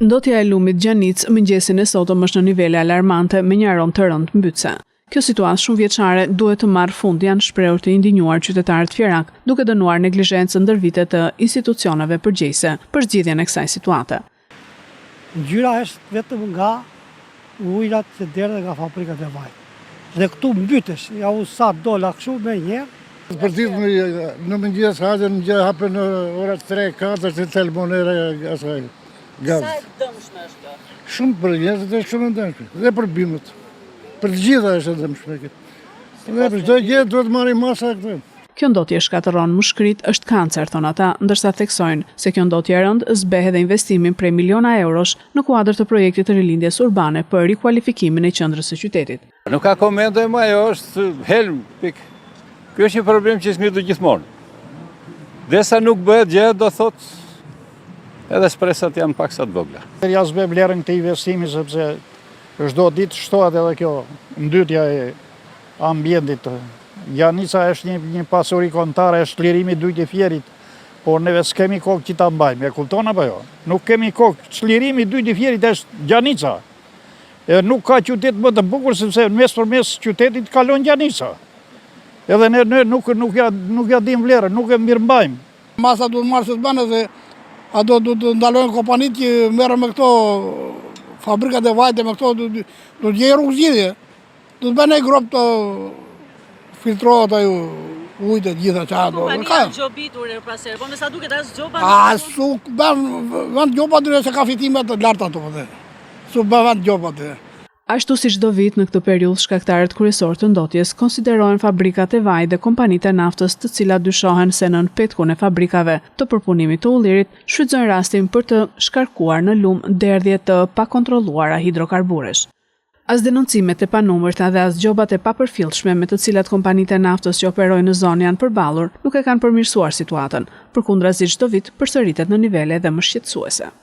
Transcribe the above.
Ndotja e lumit Gjanic mëngjesin e sotëm është në nivele alarmante me një aromë të rëndë mbytëse. Kjo situatë shumë vjeçare duhet të marrë fund, janë shprehur të indinjuar qytetarët Fjerak, duke dënuar neglizhencën ndër vite të institucioneve përgjegjëse për zgjidhjen e kësaj situate. Ngjyra është vetëm nga ujërat që derdhen nga fabrikat e vajit. Dhe këtu mbytesh, ja u sa dola kështu me njëherë. Për ditë në mëngjes hajen gjë hapen në orat 3-4 të telefonera asaj. Sa e dëmshme është kjo? Shumë për njerëzit është shumë e dëmshme. Dhe për bimët. Për të gjitha është e dëmshme kjo. Dhe për çdo gjë duhet marrim masa këtë. Kjo ndotje shkatërron mushkërit, është kancer, thon ata, ndërsa theksojnë se kjo ndotje e rëndë zbehet edhe investimin prej miliona eurosh në kuadër të projektit të rilindjes urbane për rikualifikimin e qendrës së qytetit. Nuk ka komente më, ajo është helm, pik. Ky është një problem që smirë gjithmonë. Desa nuk bëhet gjë, do thotë edhe shpresat janë pak sa të vogla. Ja s'be vlerën këtë investimi sepse çdo ditë shtohet edhe kjo ndytja e ambientit. Gjanica është një pasuri kombëtare, është çlirimi i Dujt Fjerit, por neve s'kemi kokë që ta mbajmë, e kupton apo jo? Nuk kemi kokë, çlirimi i Dujt Fjerit është Gjanica. E nuk ka qytet më të bukur sepse mes për mes qytetit kalon Gjanica. Edhe ne nuk ja dim vlerën, nuk e mirëmbajmë. Masa duhet marrë se të bënë se ato du të ndalojnë kompanit që merren me këto fabrikat e vajte, me këto du të gjejë rrugë zgjidhje. Du të bënë grop të filtrohet ajo ujtë e gjitha që ato. Kompania janë gjobitur pra se, po me sa duket as gjoba. Su bën gjoba dyre se ka fitime të larta ato po. Su bën gjoba dyre. Ashtu si çdo vit në këtë periudhë, shkaktarët kryesor të ndotjes konsiderojnë fabrikat e vajit dhe kompanitë e naftës, të cilat dyshohen se nën petkun e fabrikave të përpunimit të ullirit shfrytëzojnë rastin për të shkarkuar në lum derdhje të pakontrolluara hidrokarburesh. As denoncimet e panumërta dhe as gjobat e papërfillshme me të cilat kompanitë e naftës që operojnë në zonë janë përballur, nuk e kanë përmirësuar situatën, përkundrazi çdo vit përsëritet në nivele edhe më shqetësuese.